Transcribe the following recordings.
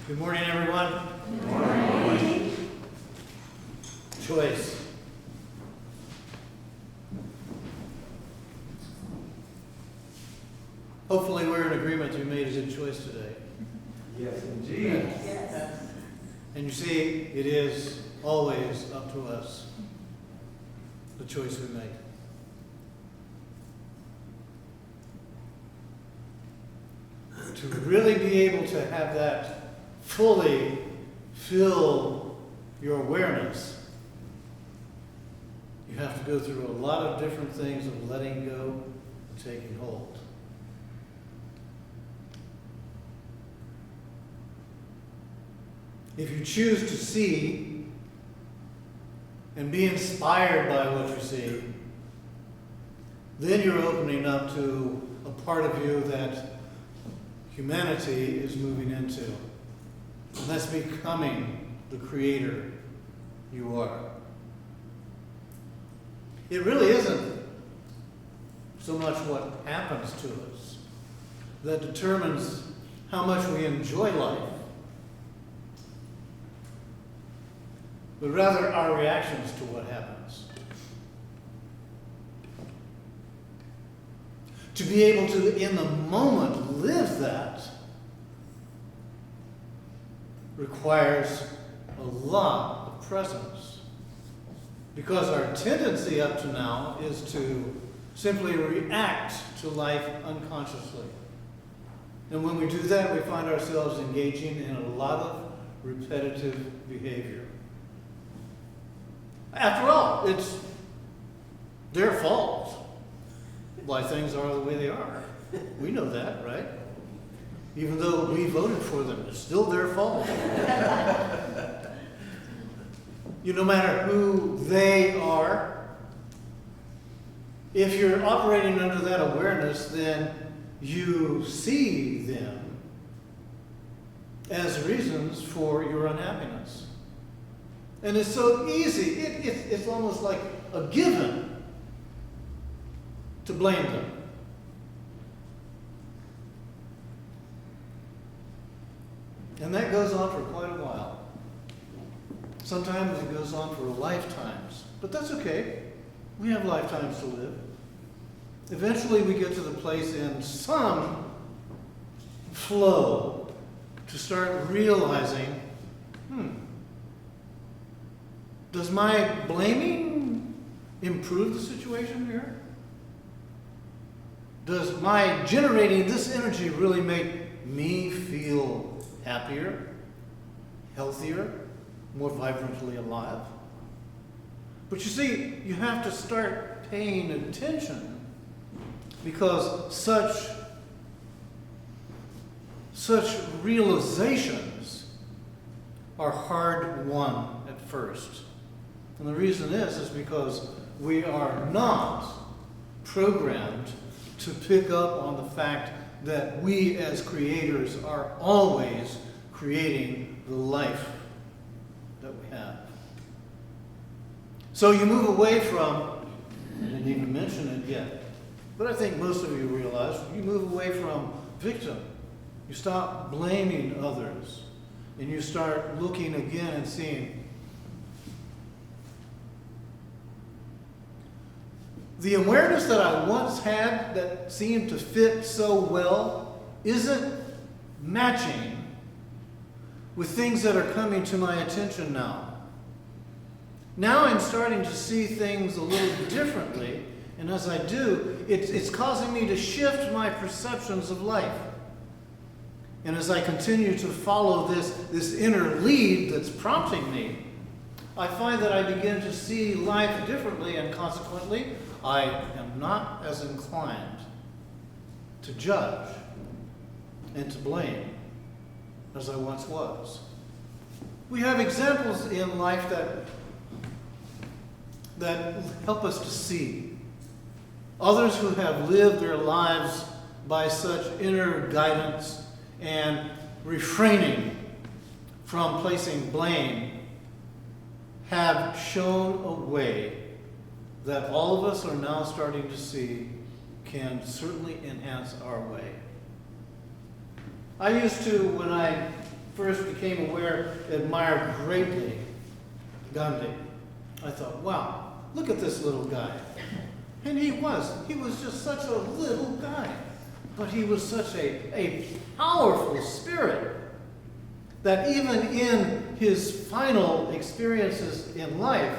Good morning, everyone. Good morning. Choice. Hopefully we're in agreement you made a good choice today. Yes, indeed. Yes. And you see, it is always up to us, the choice we make. To really be able to have that fully fill your awareness, you have to go through a lot of different things of letting go and taking hold. If you choose to see and be inspired by what you see, then you're opening up to a part of you that humanity is moving into. And that's becoming the creator you are. It really isn't so much what happens to us that determines how much we enjoy life, but rather our reactions to what happens. To be able to, in the moment, live that requires a lot of presence. Because our tendency up to now is to simply react to life unconsciously. And when we do that, we find ourselves engaging in a lot of repetitive behavior. After all, it's their fault why things are the way they are. We know that, right? Even though we voted for them, it's still their fault. No matter who they are, if you're operating under that awareness, then you see them as reasons for your unhappiness. And it's so easy, it's almost like a given to blame them. And that goes on for quite a while. Sometimes it goes on for lifetimes, but that's okay. We have lifetimes to live. Eventually we get to the place in some flow to start realizing, does my blaming improve the situation here? Does my generating this energy really make me feel happier, healthier, more vibrantly alive? But you see, you have to start paying attention because such realizations are hard won at first. And the reason is because we are not programmed to pick up on the fact that we as creators are always creating the life that we have. So you move away from, I didn't even mention it yet, but I think most of you realize, you move away from victim. You stop blaming others, and you start looking again and seeing, the awareness that I once had that seemed to fit so well isn't matching with things that are coming to my attention now. Now I'm starting to see things a little differently, and as I do, it's causing me to shift my perceptions of life. And as I continue to follow this inner lead that's prompting me, I find that I begin to see life differently, and consequently, I am not as inclined to judge and to blame as I once was. We have examples in life that help us to see. Others who have lived their lives by such inner guidance and refraining from placing blame have shown a way that all of us are now starting to see can certainly enhance our way. I used to, when I first became aware, admired greatly Gandhi, I thought, wow, look at this little guy. And he was just such a little guy. But he was such a powerful spirit that even in his final experiences in life,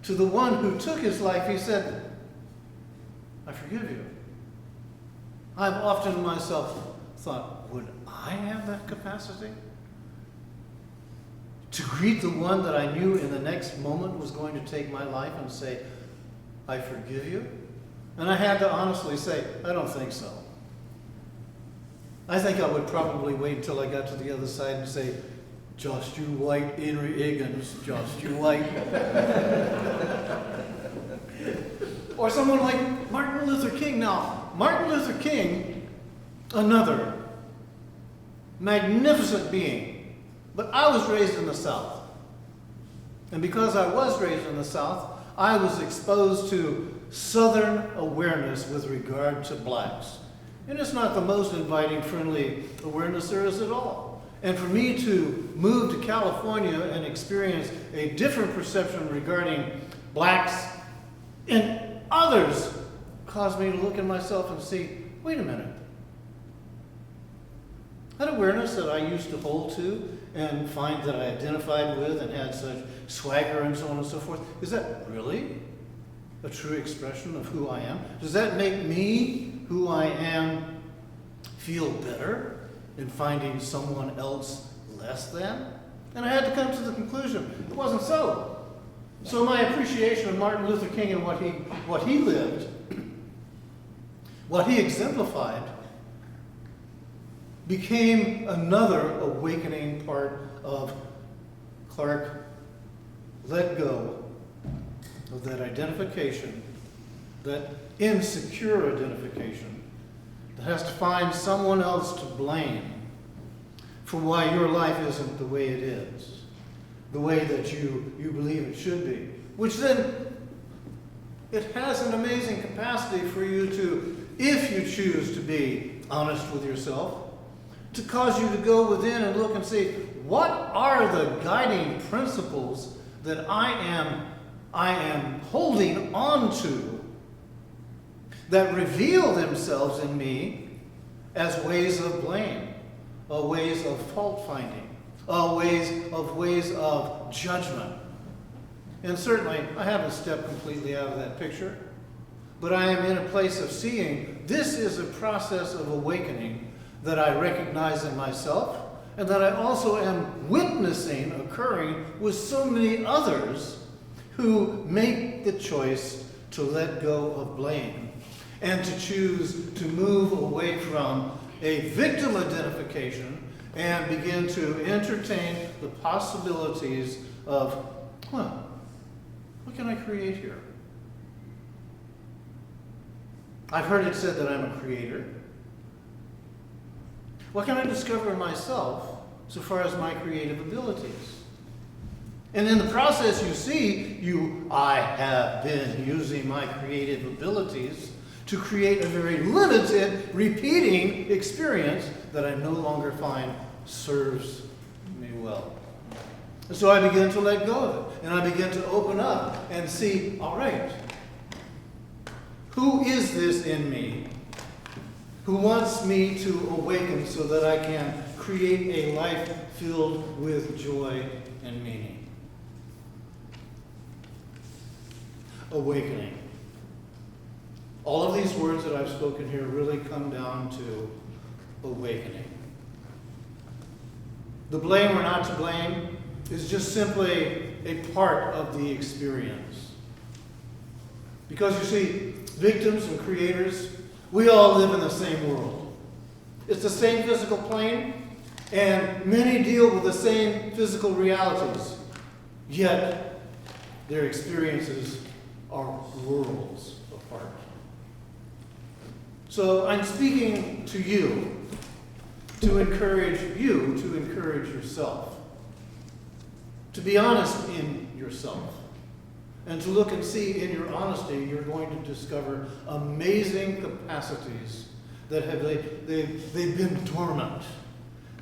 to the one who took his life, he said, I forgive you. I've often myself thought, would I have that capacity? To greet the one that I knew in the next moment was going to take my life and say, I forgive you? And I had to honestly say, I don't think so. I think I would probably wait until I got to the other side and say, just you wait, Henry Higgins, just you wait. Or someone like Martin Luther King. Now, Martin Luther King, another magnificent being. But I was raised in the South. And because I was raised in the South, I was exposed to Southern awareness with regard to blacks. And it's not the most inviting, friendly awareness there is at all. And for me to move to California and experience a different perception regarding blacks and others caused me to look at myself and see, wait a minute. That awareness that I used to hold to and find that I identified with and had such swagger and so on and so forth, is that really a true expression of who I am? Does that make me, who I am, feel better in finding someone else less than? And I had to come to the conclusion it wasn't so. So my appreciation of Martin Luther King and what he lived, what he exemplified, became another awakening part of Clark. Let go of that identification, that insecure identification, that has to find someone else to blame for why your life isn't the way it is, the way that you believe it should be. Which then, it has an amazing capacity for you to, if you choose to be honest with yourself, to cause you to go within and look and see, what are the guiding principles that I am holding on to that reveal themselves in me as ways of blame, ways of fault finding, ways of judgment. And certainly, I haven't stepped completely out of that picture, but I am in a place of seeing this is a process of awakening that I recognize in myself, and that I also am witnessing occurring with so many others who make the choice to let go of blame and to choose to move away from a victim identification and begin to entertain the possibilities of, well, what can I create here? I've heard it said that I'm a creator. What can I discover in myself so far as my creative abilities? And in the process, you see, I have been using my creative abilities to create a very limited, repeating experience that I no longer find serves me well. And so I begin to let go of it, and I begin to open up and see, all right, who is this in me who wants me to awaken so that I can create a life filled with joy and meaning? Awakening. All of these words that I've spoken here really come down to awakening. The blame or not to blame is just simply a part of the experience. Because you see, victims and creators, we all live in the same world. It's the same physical plane, and many deal with the same physical realities. Yet, their experiences are worlds apart. So I'm speaking to you to encourage you to encourage yourself. To be honest in yourself. And to look and see in your honesty, you're going to discover amazing capacities that they've been dormant.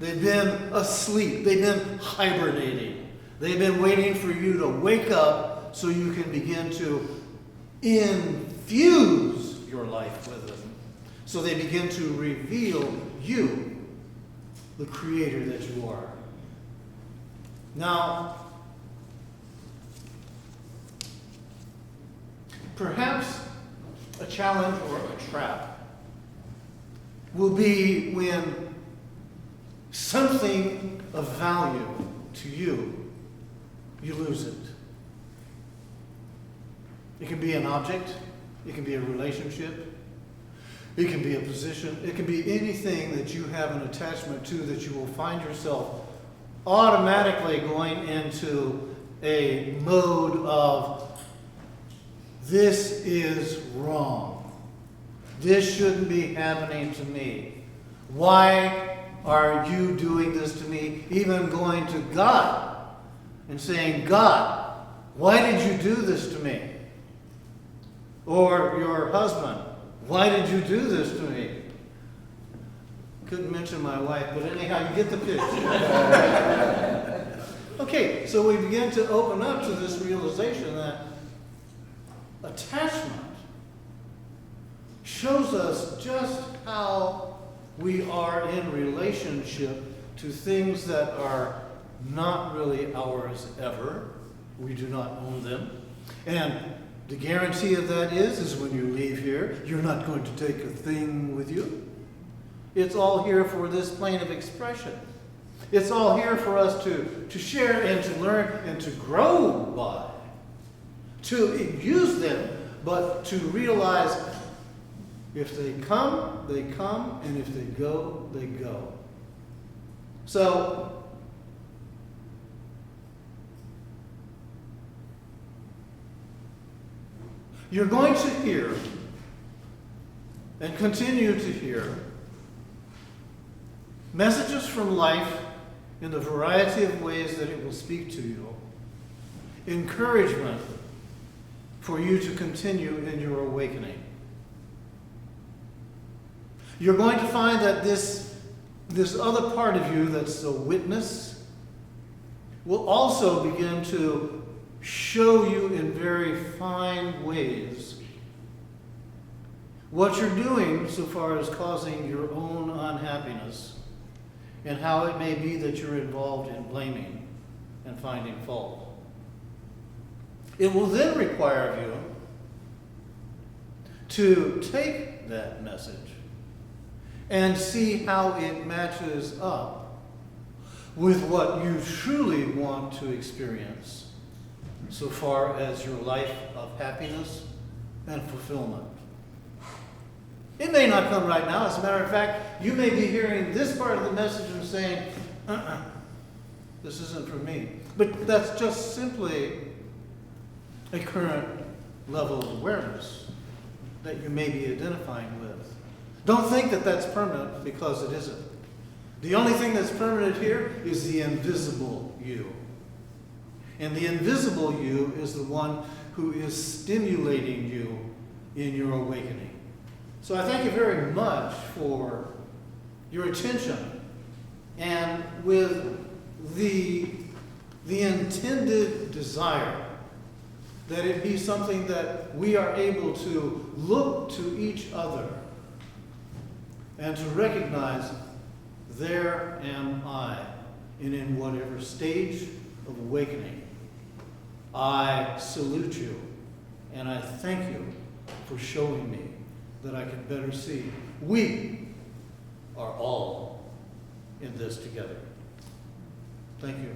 They've been asleep. They've been hibernating. They've been waiting for you to wake up so you can begin to infuse your life with them. So they begin to reveal you, the creator that you are. Now, perhaps a challenge or a trap will be when something of value to you, you lose it. It can be an object, it can be a relationship, it can be a position, it can be anything that you have an attachment to that you will find yourself automatically going into a mode of, this is wrong. This shouldn't be happening to me. Why are you doing this to me? Even going to God and saying, God, why did you do this to me? Or your husband, why did you do this to me? Couldn't mention my wife, but anyhow, you get the picture. Okay, so we begin to open up to this realization that attachment shows us just how we are in relationship to things that are not really ours ever. We do not own them. And the guarantee of that is when you leave here, you're not going to take a thing with you. It's all here for this plane of expression. It's all here for us to share and to learn and to grow by. To use them, but to realize if they come, and if they go, they go. So, you're going to hear and continue to hear messages from life in the variety of ways that it will speak to you. Encouragement for you to continue in your awakening. You're going to find that this other part of you that's a witness will also begin to show you in very fine ways what you're doing so far as causing your own unhappiness and how it may be that you're involved in blaming and finding fault. It will then require of you to take that message and see how it matches up with what you truly want to experience so far as your life of happiness and fulfillment. It may not come right now. As a matter of fact, you may be hearing this part of the message and saying, this isn't for me. But that's just simply a current level of awareness that you may be identifying with. Don't think that that's permanent, because it isn't. The only thing that's permanent here is the invisible you. And the invisible you is the one who is stimulating you in your awakening. So I thank you very much for your attention, and with the intended desire that it be something that we are able to look to each other and to recognize, there am I, and in whatever stage of awakening. I salute you, and I thank you for showing me that I can better see. We are all in this together. Thank you.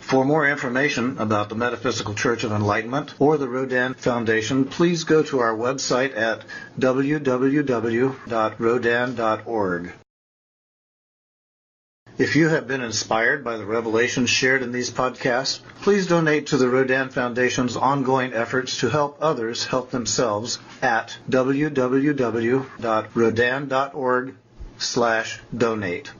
For more information about the Metaphysical Church of Enlightenment or the Rodin Foundation, please go to our website at www.rodin.org. If you have been inspired by the revelations shared in these podcasts, please donate to the Rodin Foundation's ongoing efforts to help others help themselves at www.rodin.org/donate.